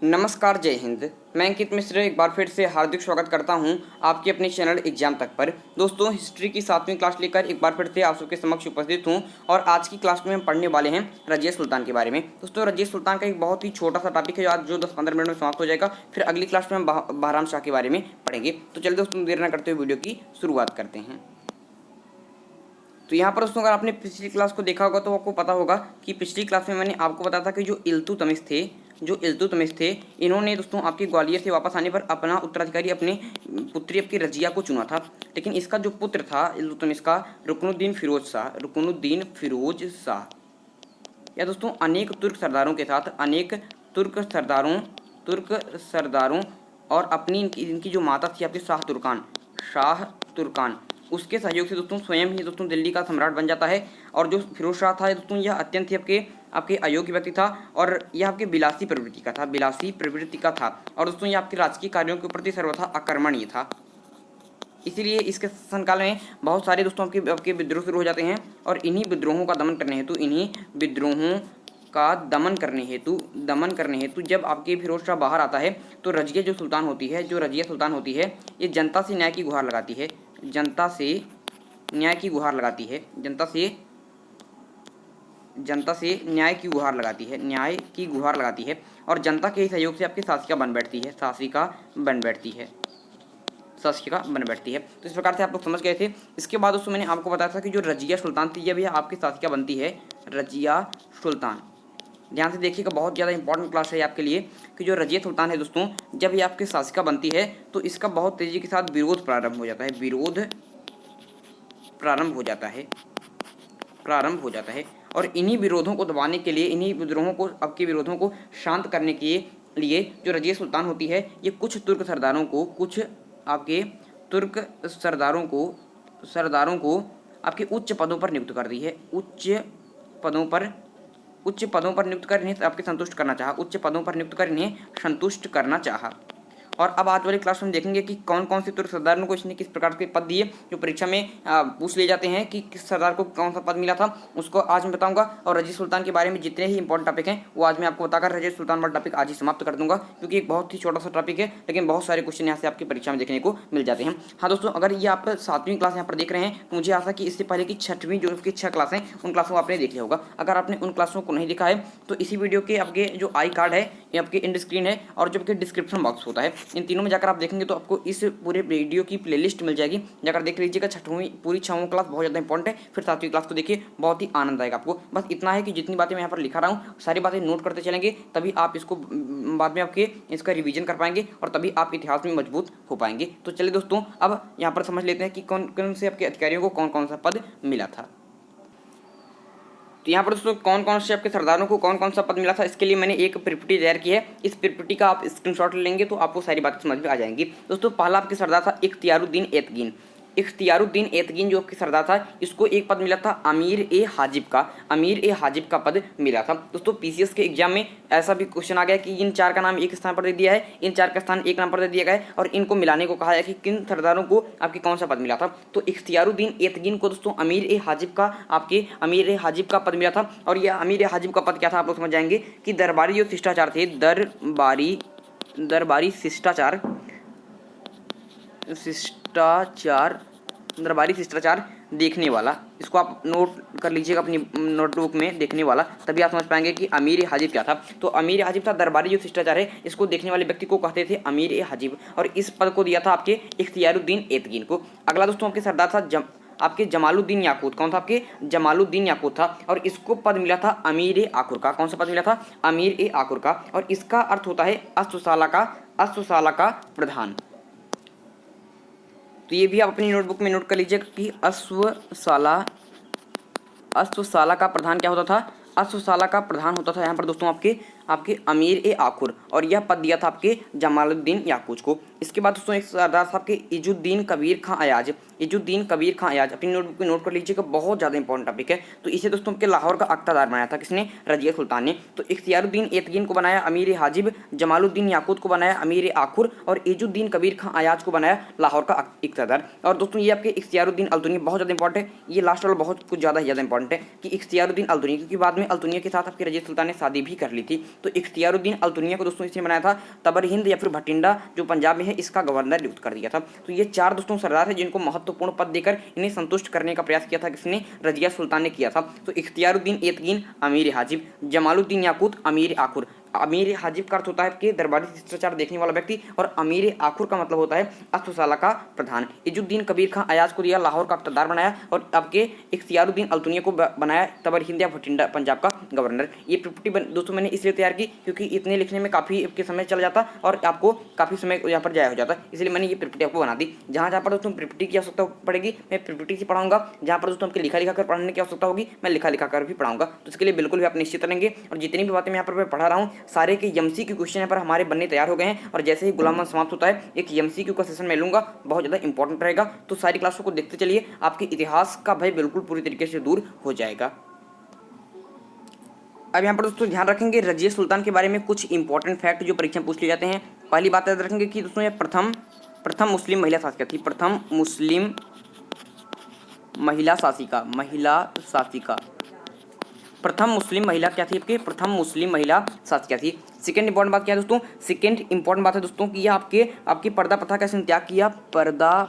नमस्कार, जय हिंद। मैं अंकित मिश्र एक बार फिर से हार्दिक स्वागत करता हूं आपके अपने चैनल एग्जाम तक पर। दोस्तों, हिस्ट्री की 7वीं क्लास लेकर एक बार फिर से आप सबके समक्ष उपस्थित हूं और आज की क्लास में हम पढ़ने वाले हैं रजिया सुल्तान के बारे में। दोस्तों, रजिया सुल्तान का एक बहुत ही छोटा सा टॉपिक है जो 10-15 मिनट में समाप्त हो जाएगा। फिर अगली क्लास में हम बहराम शाह के बारे में पढ़ेंगे। तो चलिए दोस्तों, देर न करते हुए वीडियो की शुरुआत करते हैं। तो यहाँ पर दोस्तों, अगर आपने पिछली क्लास को देखा होगा तो आपको पता होगा कि पिछली क्लास में मैंने आपको बताया था कि जो इल्तुतमिश थे इन्होंने दोस्तों आपके ग्वालियर से वापस आने पर अपना उत्तराधिकारी अपने पुत्री आपकी रजिया को चुना था। लेकिन इसका जो पुत्र था इल्तुतमिश का, रुकनुद्दीन फिरोज शाह या दोस्तों अनेक तुर्क सरदारों के साथ तुर्क सरदारों और अपनी इनकी जो माता थी आपकी शाह तुर्कान, उसके सहयोग से दोस्तों स्वयं ही दोस्तों दिल्ली का सम्राट बन जाता है। और जो फिरोज शाह था दोस्तों, यह अत्यंत ही आपके अयोग्य व्यक्ति था और यह आपके बिलासी प्रवृत्ति का था और दोस्तों यह आपके राजकीय कार्यों के प्रति सर्वथा अकर्मण्य था। इसीलिए इसके शासनकाल में बहुत सारे दोस्तों आपके विद्रोह शुरू हो जाते हैं और इन्हीं विद्रोहों का दमन करने हेतु जब आपके फिरोज शाह बाहर आता है तो रजिया सुल्तान होती है, ये जनता से न्याय की गुहार लगाती है। जनता से न्याय की गुहार लगाती है और जनता के सहयोग से आपकी शासिका बन बैठती है। तो इस प्रकार से आप लोग समझ गए थे। इसके बाद दोस्तों मैंने आपको बताया था कि जो रजिया सुल्तान थी, जब यह आपकी शासिका बनती है रजिया सुल्तान, ध्यान से देखिएगा, बहुत ज़्यादा इंपॉर्टेंट क्लास है आपके लिए कि जो रजिया सुल्तान है दोस्तों, जब ये आपकी शासिका बनती है तो इसका बहुत तेज़ी के साथ विरोध प्रारंभ हो जाता है और इन्हीं विरोधों को दबाने के लिए, इन्हीं विद्रोहों को, आपके विरोधों को शांत करने के लिए जो रजिया सुल्तान होती है, ये कुछ सरदारों को आपके उच्च पदों पर नियुक्त करती है। उच्च पदों पर नियुक्त कर इन्हें आपके संतुष्ट करना चाहा। और अब आज वाली क्लास में देखेंगे कि कौन कौन से तुर्क सरदारों को इसने किस प्रकार के पद दिए, जो परीक्षा में पूछ ले जाते हैं कि किस सरदार को कौन सा पद मिला था, उसको आज मैं बताऊंगा। और रजिया सुल्तान के बारे में जितने ही इंपॉर्टेंट टॉपिक हैं वो आज मैं आपको बताकर रजिया सुल्तान वाला टॉपिक आज ही समाप्त कर दूंगा, क्योंकि एक बहुत ही छोटा सा टॉपिक है लेकिन बहुत सारे क्वेश्चन यहाँ से आपकी परीक्षा में देखने को मिल जाते हैं। हाँ दोस्तों, अगर ये आप 7वीं क्लास यहाँ पर देख रहे हैं तो मुझे आशा कि इससे पहले की 6वीं जो उसकी 6 क्लास हैं उन क्लासों को आपने देख लिया होगा। अगर आपने उन क्लासों को नहीं देखा है तो इसी वीडियो के आपके जो आई कार्ड है ये आपके इंड स्क्रीन है और जो आपके डिस्क्रिप्शन बॉक्स होता है, इन तीनों में जाकर आप देखेंगे तो आपको इस पूरे वीडियो की प्लेलिस्ट मिल जाएगी, जाकर देख लीजिएगा। 6वीं पूरी 6वीं क्लास बहुत ज़्यादा इंपॉर्टेंट है, फिर 7वीं क्लास को देखिए, बहुत ही आनंद आएगा आपको। बस इतना है कि जितनी बातें मैं यहाँ पर लिखा रहा हूँ सारी बातें नोट करते चलेंगे, तभी आप इसको बाद में आपके इसका रिवीजन कर पाएंगे और तभी आप इतिहास में मजबूत हो पाएंगे। तो चलिए दोस्तों, अब यहाँ पर समझ लेते हैं कि कौन कौन से आपके अधिकारियों को कौन कौन सा पद मिला था। तो यहाँ पर दोस्तों कौन कौन से आपके सरदारों को कौन कौन सा पद मिला था, इसके लिए मैंने एक पीपीटी तैयार की है। इस पीपीटी का आप स्क्रीनशॉट लेंगे तो आपको सारी बातें समझ में आ जाएंगी। दोस्तों, पहला आपके सरदार था इख्तियारुद्दीन एतगीन जो आपके सरदार था, इसको एक पद मिला था अमीर ए हाजिब का पद मिला था। दोस्तों, पीसीएस के एग्जाम में ऐसा भी क्वेश्चन आ गया कि इन 4 का नाम एक स्थान पर दे दिया है, इन 4 का स्थान एक नाम पर दे दिया गया है और इनको मिलाने को कहा है कि किन सरदारों को आपके कौन सा पद मिला था। तो इख्तियारुद्दीन एतगीन को दोस्तों अमीर ए हाजिब का पद मिला था। और यह अमीर ए हाजिब का पद क्या था आप लोग समझ जाएंगे कि दरबारी जो शिष्टाचार थे, दरबारी शिष्टाचार देखने वाला, इसको आप नोट कर लीजिएगा अपनी नोटबुक में, देखने वाला, तभी आप समझ पाएंगे कि अमीर ए हाजिब क्या था। तो अमीर ए हाजिब था, दरबारी जो शिष्टाचार है इसको देखने वाले व्यक्ति को कहते थे अमीर ए हाजिब, और इस पद को दिया था आपके इख्तियारुद्दीन एतगीन को। अगला दोस्तों आपके सरदार था आपके जमालुद्दीन याकूत। कौन था आपके? जमालुद्दीन याकूत था और इसको पद मिला था अमीर ए आकुर का। कौन सा पद मिला था? अमीर ए आकुर का। और इसका अर्थ होता है अश्वशाला का प्रधान। तो ये भी आप अपनी नोटबुक में नोट कर लीजिएगा कि अश्वशाला का प्रधान क्या होता था? अश्वशाला का प्रधान होता था यहाँ पर दोस्तों आपके अमीर ए आकुर, और यह पद दिया था आपके जमालुद्दीन याकूत को। इसके बाद दोस्तों एक सरदार साहब के इजुद्दीन कबीर खां अयाज अपनी नोटबुक में नोट कर लीजिएगा, बहुत ज़्यादा इंपॉर्टेंट टॉपिक है। तो इसे दोस्तों आपके लाहौर का अख्तादार बनाया था किसने? रजिया सुल्तान ने। तो इख्तियारुद्दीन एतगीन को बनाया अमीर ए हाजिब, जमालुद्दीन याकूत को बनाया अमीर ए आकुर और इजुद्दीन कबीर खां अयाज को बनाया लाहौर का इख्तियादार। और दोस्तों ये आपके इख्तियारुद्दीन अल-दुनी बहुत ज़्यादा इंपॉर्टेंट है, ये लास्ट वाला बहुत कुछ ज़्यादा इंपॉर्टेंट है कि इख्तियारुद्दीन अल-दुनी, क्योंकि बाद में अल-दुनिया के साथ आपके रजिया सुल्तान ने शादी भी कर ली थी। तो इख्तियारुद्दीन अल दुनिया को दोस्तों इसने बनाया था। तबर हिंद या फिर भटिंडा जो पंजाब में है इसका गवर्नर नियुक्त कर दिया था। तो ये 4 दोस्तों सरदार है जिनको महत्वपूर्ण पद देकर इन्हें संतुष्ट करने का प्रयास किया था, किसने, रजिया सुल्तान ने किया था। तो इख्तियारुद्दीन एतकीन अमीर हाजिब, जमालुद्दीन याकूत अमीर आखुर। अमीर हाजिब का अर्थ होता है कि दरबारी शिष्टाचार देखने वाला व्यक्ति, और अमीर आखुर का मतलब होता है अस्तुशाला का प्रधान। इजुद्दीन कबीर खां अयाज को दिया लाहौर का इक़्तिदार बनाया, और आपके इख्तियारुद्दीन अल दुनिया को बनाया तबर हिंद या भटिंडा पंजाब का गवर्नर। ये पीपीटी दोस्तों मैंने इसलिए तैयार की क्योंकि इतने लिखने में काफ़ी आपके समय चल जाता और आपको काफ़ी समय यहाँ पर जाया हो जाता, इसलिए मैंने ये पीपीटी आपको बना दी। जहाँ पर दोस्तों पीपीटी की आवश्यकता पड़ेगी मैं पीपीटी से पढ़ाऊंगा, जहाँ पर दोस्तों आपके लिखा कर पढ़ने की आवश्यकता होगी मैं लिखा कर भी पढ़ाऊंगा। तो इसके लिए बिल्कुल भी आप निश्चित रहेंगे। और जितनी भी बातें मैं यहाँ पर पढ़ा रहा हूँ सारे के एमसीक्यू क्वेश्चन यहाँ पर हमारे बनने तैयार हो गए हैं, और जैसे ही गुलाम समाप्त होता है एक एमसीक्यू का सेशन मैं लूंगा, बहुत ज़्यादा इंपॉर्टेंट रहेगा। तो सारी क्लासों को देखते चलिए, आपके इतिहास का भय बिल्कुल पूरी तरीके से दूर हो जाएगा। अब यहाँ पर दोस्तों ध्यान रखेंगे रजिया सुल्तान के बारे में कुछ इंपॉर्टेंट फैक्ट जो परीक्षा में पूछ लिए जाते हैं। पहली बात याद रखेंगे कि दोस्तों ये प्रथम मुस्लिम महिला शासिका थी। प्रथम मुस्लिम महिला शासिका, प्रथम मुस्लिम महिला क्या थी आपके, प्रथम मुस्लिम महिला शासिका थी। सेकेंड इंपॉर्टेंट बात क्या है दोस्तों, सेकेंड इंपॉर्टेंट बात है दोस्तों कि यह आपकी पर्दा प्रथा का इसने त्याग किया। पर्दा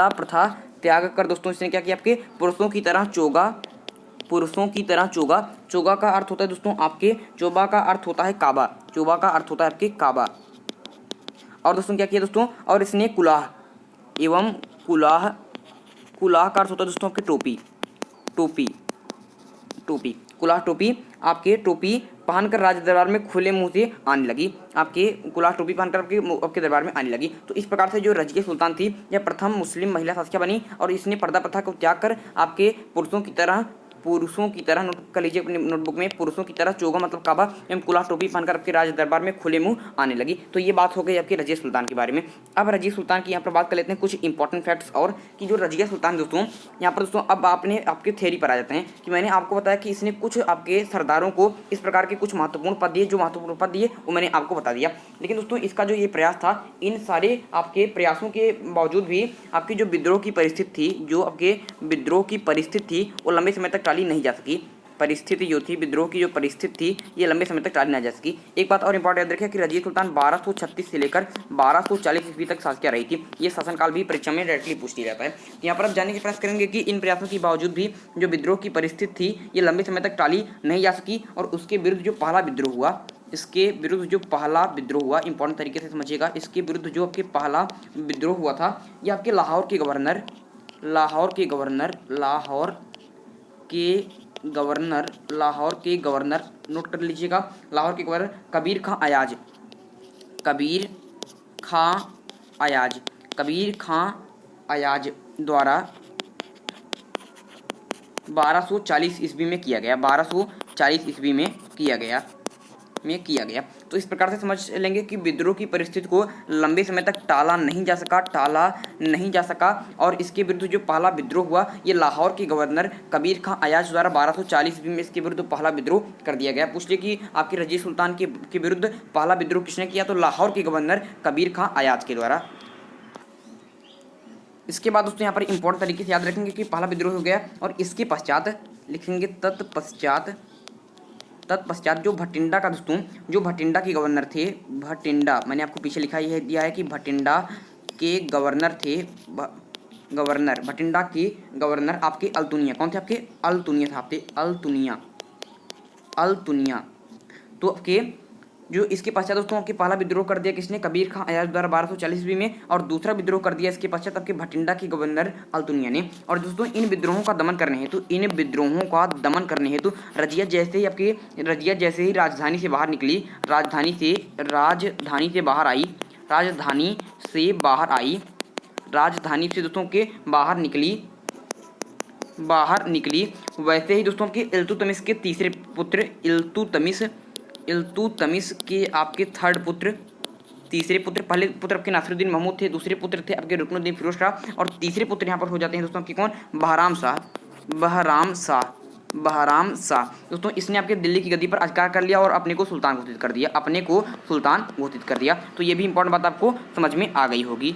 प्रथा त्याग कर दोस्तों इसने क्या किया, आपके पुरुषों की तरह चोगा का अर्थ होता है दोस्तों आपके, चोबा का अर्थ होता है काबा, चोबा का अर्थ होता है आपके काबा। और दोस्तों क्या किया दोस्तों, और इसने कुलाह का अर्थ होता है दोस्तों आपके टोपी, कुलाह टोपी, आपके टोपी पहनकर राज दरबार में खुले मुंह से आने लगी, आपके कुलाह टोपी पहनकर आपके दरबार में आने लगी। तो इस प्रकार से जो रजिया सुल्तान थी यह प्रथम मुस्लिम महिला शासिका बनी, और इसने पर्दा प्रथा को त्याग कर आपके पुरुषों की तरह नोट कर लीजिए अपनी नोटबुक में, पुरुषों की तरह चोगा मतलब काबा एवं कुलाह टोपी पहनकर आपके राज दरबार में खुले मुंह आने लगी। तो ये बात हो गई आपके रजिया सुल्तान के बारे में। अब रजिया सुल्तान की यहाँ पर बात कर लेते हैं कुछ इंपॉर्टेंट फैक्ट्स, और कि जो रजिया सुल्तान दोस्तों यहाँ पर दोस्तों अब आपके थ्योरी पर आ जाते हैं कि मैंने आपको बताया कि इसने कुछ आपके सरदारों को इस प्रकार के कुछ महत्वपूर्ण पद दिए, जो महत्वपूर्ण पद दिए वो मैंने आपको बता दिया। लेकिन दोस्तों इसका जो ये प्रयास था, इन सारे आपके प्रयासों के बावजूद भी आपकी जो विद्रोह की परिस्थिति थी वो लंबे समय तक टाली नहीं जा सकी। विद्रोह की जो परिस्थिति थी ये लंबे समय तक टाली ना जा सकी। एक बात और इंपॉर्टेंट याद रखिए कि रजिया सुल्तान 1236 से लेकर 1240 ईस्वी तक शासिका रही थी। ये शासनकाल भी परीक्षा में डायरेक्टली पूछ लिया जाता है। तो यहाँ पर आप जानने का प्रयास करेंगे कि इन प्रयासों के बावजूद भी जो विद्रोह की परिस्थिति थी ये लंबे समय तक टाली नहीं जा सकी, और उसके विरुद्ध जो पहला विद्रोह हुआ, इंपॉर्टेंट तरीके से समझिएगा, इसके विरुद्ध जो आपके पहला विद्रोह हुआ था ये आपके लाहौर के गवर्नर नोट कर लीजिएगा, लाहौर के गवर्नर कबीर खां अयाज द्वारा 1240 ईस्वी में किया गया, 1240 ईस्वी में किया गया। तो इस प्रकार से समझ लेंगे कि विद्रोह की परिस्थिति को लंबे समय तक टाला नहीं जा सका, और इसके विरुद्ध जो पहला विद्रोह हुआ ये लाहौर के गवर्नर कबीर खां अयाज द्वारा 1240 ईस्वी में इसके विरुद्ध पहला विद्रोह कर दिया गया। पूछ लिया कि आपके रजिया सुल्तान के विरुद्ध पहला विद्रोह किसने किया, तो लाहौर के गवर्नर कबीर खां अयाज के द्वारा। इसके बाद दोस्तों यहाँ पर इंपॉर्टेंट तरीके से याद रखेंगे कि पहला विद्रोह हो गया, और इसके पश्चात लिखेंगे तत्पश्चात जो भटिंडा का दोस्तों जो भटिंडा के गवर्नर थे, भटिंडा मैंने आपको पीछे लिखा यह दिया है कि भटिंडा के गवर्नर थे, भटिंडा के गवर्नर आपके अल्तुनिया, कौन थे आपके, अल्तुनिया था आपके अल्तुनिया। तो आपके जो इसके पश्चात दोस्तों आपके पहला विद्रोह कर दिया किसने, कबीर खां अयाज द्वारा 1240 ईस्वी में, और दूसरा विद्रोह कर दिया इसके पश्चात आपके भटिंडा के गवर्नर अल्तुनिया ने। और दोस्तों इन विद्रोहों का दमन करने हेतु रजिया जैसे ही राजधानी से बाहर निकली, राजधानी से दोस्तों के बाहर निकली, वैसे ही दोस्तों के इल्तुतमिश के तीसरे पुत्र इल्तुतमिश के आपके तीसरे पुत्र, पहले पुत्र आपके नासिरुद्दीन महमूद थे, दूसरे पुत्र थे आपके रुकनुद्दीन फिरोज शाह, और तीसरे पुत्र यहाँ पर हो जाते हैं दोस्तों आपके कौन, बहराम शाह। दोस्तों इसने आपके दिल्ली की गद्दी पर अधिकार कर लिया और अपने को सुल्तान घोषित कर दिया। तो ये भी इंपॉर्टेंट बात आपको समझ में आ गई होगी।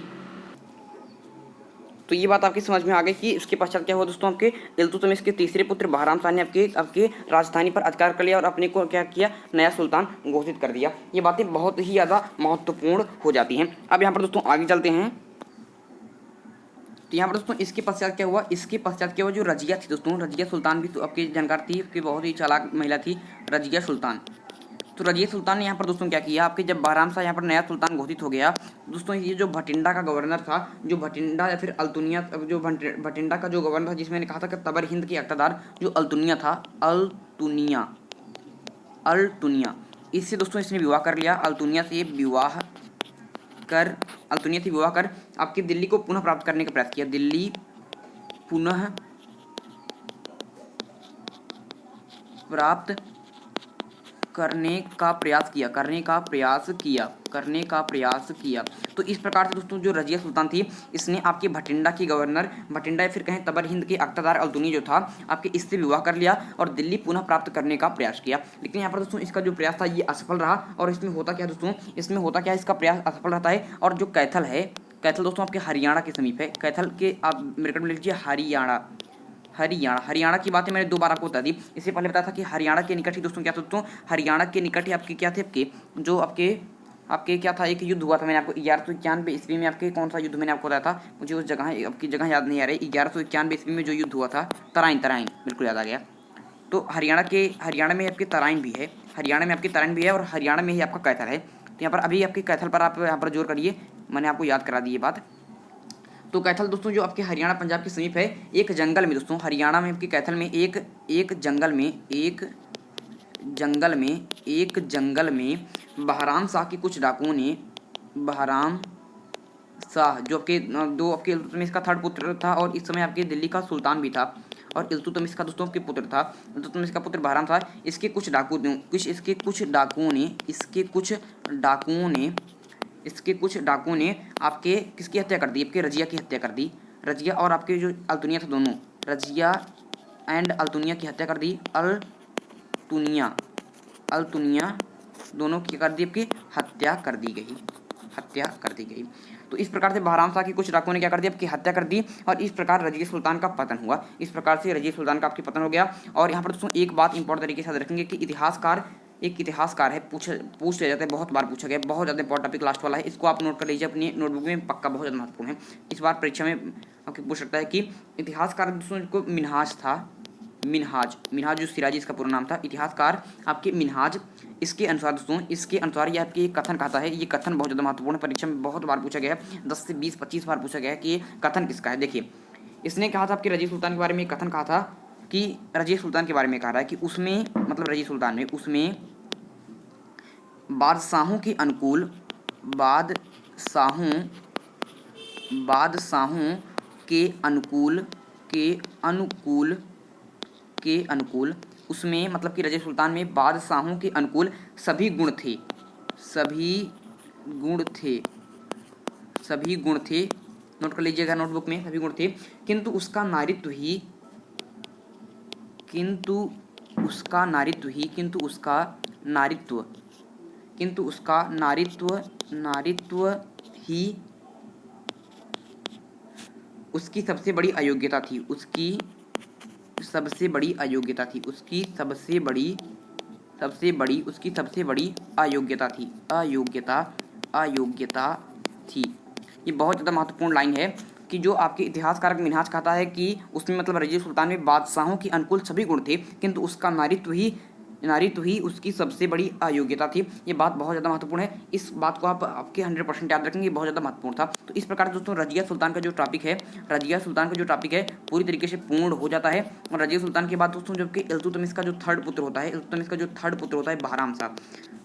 तो ये बात आपकी समझ में आ गई कि इसके पश्चात क्या हुआ दोस्तों, आपके इल्तुतमिश के तीसरे पुत्र बहराम शाह ने आपके राजधानी पर अधिकार कर लिया और अपने को क्या किया, नया सुल्तान घोषित कर दिया। ये बातें बहुत ही ज़्यादा महत्वपूर्ण हो जाती हैं। अब यहाँ पर दोस्तों आगे चलते हैं। तो यहाँ पर दोस्तों इसके पश्चात क्या हुआ, जो रजिया थी दोस्तों, रजिया सुल्तान भी तो आपकी जानकार थी, आपकी बहुत ही चालाक महिला थी रजिया सुल्तान। तो रजिया सुल्तान ने यहाँ पर दोस्तों क्या किया, आपके जब बहराम शाह यहाँ पर नया सुल्तान घोषित हो गया दोस्तों, ये जो भटिंडा का गवर्नर था, जो भटिंडा या फिर अल्तुनिया, जो भटिंडा का जो गवर्नर था, जिसमें मैंने कहा था कि तबर हिंद के इक़्तिदार जो अल्तुनिया था, अल्तुनिया, इससे दोस्तों इसने विवाह कर लिया। अल्तुनिया से विवाह कर आपकी दिल्ली को पुनः प्राप्त करने का प्रयास किया। दिल्ली पुनः प्राप्त करने का प्रयास किया। तो इस प्रकार से दोस्तों जो रजिया सुल्तान थी, इसने आपके भटिंडा की गवर्नर, भटिंडा या फिर कहें तबर हिंद के इक़्तिदार अल्तुनी जो था, आपके इससे विवाह कर लिया और दिल्ली पुनः प्राप्त करने का प्रयास किया। लेकिन यहाँ पर दोस्तों इसका जो प्रयास था ये असफल रहा। और इसमें होता क्या दोस्तों, इसका प्रयास असफल रहता है। और जो कैथल है, कैथल दोस्तों आपके हरियाणा के समीप है। कैथल के आप मेरे में लीजिए हरियाणा की बातें मैंने 2 बार आपको बता दी। इससे पहले बताया था कि हरियाणा के निकट ही दोस्तों क्या था दोस्तों, हरियाणा के निकट ही आपके क्या थे, आपके क्या था, एक युद्ध हुआ था। मैंने आपको 1191 ईस्वी में आपके कौन सा युद्ध मैंने आपको बताया था, मुझे उस जगह आपकी जगह याद नहीं आ रही। 1191 ईस्वी में जो युद्ध हुआ था, तराइन बिल्कुल याद आ गया। तो हरियाणा में आपके तराइन भी है, और हरियाणा में ही आपका कैथल है। तो यहाँ पर अभी आपके कैथल पर आप यहाँ पर जोर करिए, मैंने आपको याद करा दी ये बात। तो कैथल दोस्तों जो आपके हरियाणा पंजाब के समीप है, एक जंगल में दोस्तों, हरियाणा में आपके कैथल में एक जंगल में बहराम शाह के कुछ डाकुओं ने, बहराम शाह जो आपके इल्तुतमिश का 3rd पुत्र था और इस समय आपके दिल्ली का सुल्तान भी था, और इल्तुतमिश का दोस्तों आपके पुत्र था, इल्तुतमिश का पुत्र बहराम शाह, इसके कुछ डाकुओं ने आपके किसकी हत्या कर दी, आपके रजिया की हत्या कर दी। रजिया और आपके जो अल्तुनिया था, दोनों रजिया एंड अल्तुनिया की हत्या कर दी। अल्तुनिया दोनों की कर दी, आपकी हत्या कर दी गई। तो इस प्रकार से बहराम शाह की कुछ डाकुओं ने क्या कर दिया, आपकी हत्या कर दी, और इस प्रकार रजिया सुल्तान का पतन हुआ। इस प्रकार से रजिया सुल्तान का आपके पतन हो गया। और यहाँ पर दोस्तों एक बात इंपॉर्टेंट तरीके से याद रखेंगे कि एक इतिहासकार है, पूछ लिया जाता है, बहुत बार पूछा गया, बहुत ज़्यादा इंपॉर्टेंट टॉपिक लास्ट वाला है, इसको आप नोट कर लीजिए अपनी नोटबुक में, पक्का बहुत ज़्यादा महत्वपूर्ण है। इस बार परीक्षा में आपके पूछ सकता है कि इतिहासकार दोस्तों को मिनहाज जो सिराजी इसका पूरा नाम था, इतिहासकार आपके मिनहाज। इसके अनुसार यह आपके कथन कहता है, ये कथन बहुत ज़्यादा महत्वपूर्ण है, परीक्षा में बहुत बार पूछा गया है, 10 से 20 25 बार पूछा गया है कि ये कथन किसका है। देखिए इसने कहा था आपके रजिया सुल्तान के बारे में, कथन कहा था कि रजिया सुल्तान के बारे में कहा रहा है कि उसमें, मतलब रजिया सुल्तान में, उसमें बादशाहों के अनुकूल उसमें, मतलब कि रजिया सुल्तान में बादशाहों के अनुकूल सभी गुण थे, नोट कर लीजिएगा नोटबुक में, सभी गुण थे, किंतु उसका नारित्व ही उसकी सबसे बड़ी अयोग्यता थी। उसकी सबसे बड़ी अयोग्यता थी। ये बहुत ज़्यादा महत्वपूर्ण लाइन है कि जो आपके इतिहासकारक मिनहाज कहता है कि उसमें, मतलब रजिया सुल्तान में बादशाहों के अनुकूल सभी गुण थे, किंतु उसका नारित्व ही उसकी सबसे बड़ी अयोग्यता थी। ये बात बहुत ज़्यादा महत्वपूर्ण है, इस बात को आप आपके 100% याद रखेंगे, बहुत ज़्यादा महत्वपूर्ण था। तो इस प्रकार दोस्तों रजिया सुल्तान का जो टॉपिक है पूरी तरीके से पूर्ण हो जाता है। और रजिया सुल्तान के बाद दोस्तों जबकि इल्तुतमिश का जो 3rd पुत्र होता है, बहराम शाह,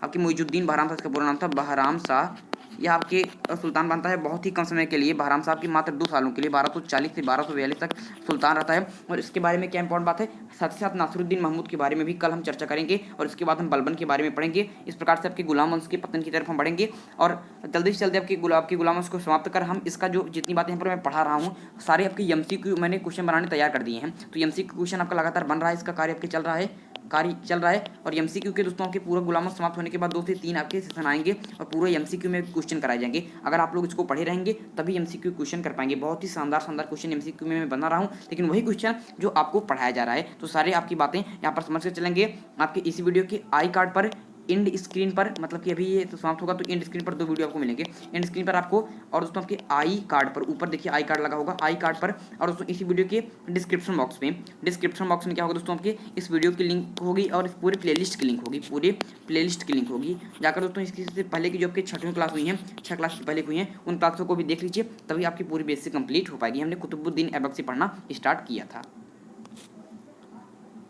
आपके मुइजुद्दीन बहराम शाह, इसका पूरा नाम था बहराम शाह। यह आपके सुल्तान बनता है बहुत ही कम समय के लिए, बहराम साहब की मात्र 2 सालों के लिए, 1240 से 1242 तक सुल्तान रहता है। और इसके बारे में क्या इंपॉर्टेंट बात है, साथ ही साथ नासिरुद्दीन महमूद के बारे में भी कल हम चर्चा करेंगे, और इसके बाद हम बलबन के बारे में पढ़ेंगे। इस प्रकार से आपके गुलाम वंश के पतन की तरफ हम बढ़ेंगे, और जल्दी से जल्दी आपके गुलाम वंश को समाप्त कर हम इसका जो जितनी बातें यहाँ पर मैं पढ़ा रहा हूँ सारे आपके एमसीक्यू मैंने क्वेश्चन बनाने तैयार कर दिए हैं। तो एमसीक्यू क्वेश्चन आपका लगातार बन रहा है, इसका कार्य आपके चल रहा है। कार्य चल रहा है। और एमसीक्यू के दोस्तों आपके पूरा गुलाम समाप्त होने के बाद 2 से 3 आपके सेशन आएंगे और पूरे एमसीक्यू में क्वेश्चन कराए जाएंगे। अगर आप लोग इसको पढ़े रहेंगे तभी एमसीक्यू क्वेश्चन कर पाएंगे। बहुत ही शानदार क्वेश्चन एमसीक्यू में मैं बना रहा हूँ, लेकिन वही क्वेश्चन जो आपको पढ़ाया जा रहा है। तो सारे आपकी बातें यहाँ पर समझ के चलेंगे। आपके इस वीडियो के आई कार्ड पर इंड स्क्रीन पर, मतलब कि अभी ये तो समाप्त होगा तो इंड स्क्रीन पर 2 वीडियो आपको मिलेंगे। इंड स्क्रीन पर आपको और दोस्तों आपके आई कार्ड पर, ऊपर देखिए आई कार्ड लगा होगा, आई कार्ड पर और दोस्तों इसी वीडियो के डिस्क्रिप्शन बॉक्स में क्या होगा दोस्तों, आपके इस वीडियो की लिंक होगी और इस पूरे प्लेलिस्ट की लिंक होगी। जाकर दोस्तों इससे पहले की जो आपकी 6वीं क्लास हुई है, 6 क्लास से पहले हुई है, उन क्लासों को भी देख लीजिए, तभी आपकी पूरी बेसिक कंप्लीट हो पाएगी। हमने कुतुबुद्दीन ऐबक से पढ़ना स्टार्ट किया था।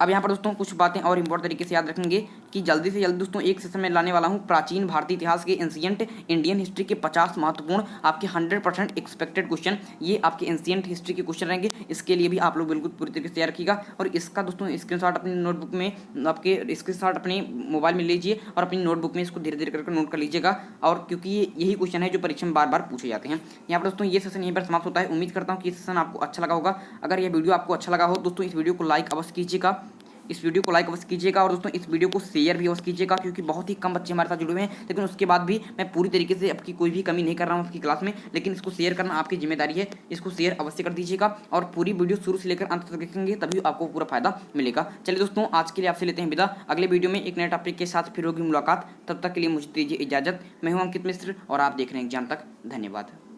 अब यहाँ पर दोस्तों कुछ बातें और इम्पोर्टेंट तरीके से याद रखेंगे कि जल्दी से जल्दी दोस्तों एक सेशन में लाने वाला हूँ प्राचीन भारतीय इतिहास के एंशिएंट इंडियन हिस्ट्री के 50 महत्वपूर्ण आपके 100% एक्सपेक्टेड क्वेश्चन। ये आपके एंशिएंट हिस्ट्री के क्वेश्चन रहेंगे। इसके लिए भी आप लोग बिल्कुल पूरी तरीके से तैयार रखिएगा और इसका दोस्तों स्क्रीनशॉट अपनी नोटबुक में, आपके स्क्रीनशॉट अपने मोबाइल में लीजिए और अपनी नोटबुक में इसको धीरे धीरे करके नोट कर लीजिएगा। और क्योंकि यही क्वेश्चन है जो परीक्षा में बार बार पूछे जाते हैं। यहाँ पर दोस्तों ये सेशन यहीं पर समाप्त होता है। उम्मीद करता हूँ कि ये सेशन आपको अच्छा लगा होगा। अगर यह वीडियो आपको अच्छा लगा हो दोस्तों, इस वीडियो को लाइक अवश्य कीजिएगा, और दोस्तों इस वीडियो को शेयर भी अवश्य कीजिएगा, क्योंकि बहुत ही कम बच्चे हमारे साथ जुड़े हुए हैं। लेकिन उसके बाद भी मैं पूरी तरीके से आपकी कोई भी कमी नहीं कर रहा हूँ आपकी क्लास में, लेकिन इसको शेयर करना आपकी जिम्मेदारी है। इसको शेयर अवश्य कर दीजिएगा और पूरी वीडियो शुरू से लेकर अंत तक देखेंगे, तभी आपको पूरा फायदा मिलेगा। चलिए दोस्तों, आज के लिए आपसे लेते हैं विदा। अगले वीडियो में एक नए टॉपिक के साथ फिर होगी मुलाकात। तब तक के लिए मुझे दीजिए इजाजत। मैं हूं अंकित मिश्र और आप देख रहे हैं एग्जाम तक। धन्यवाद।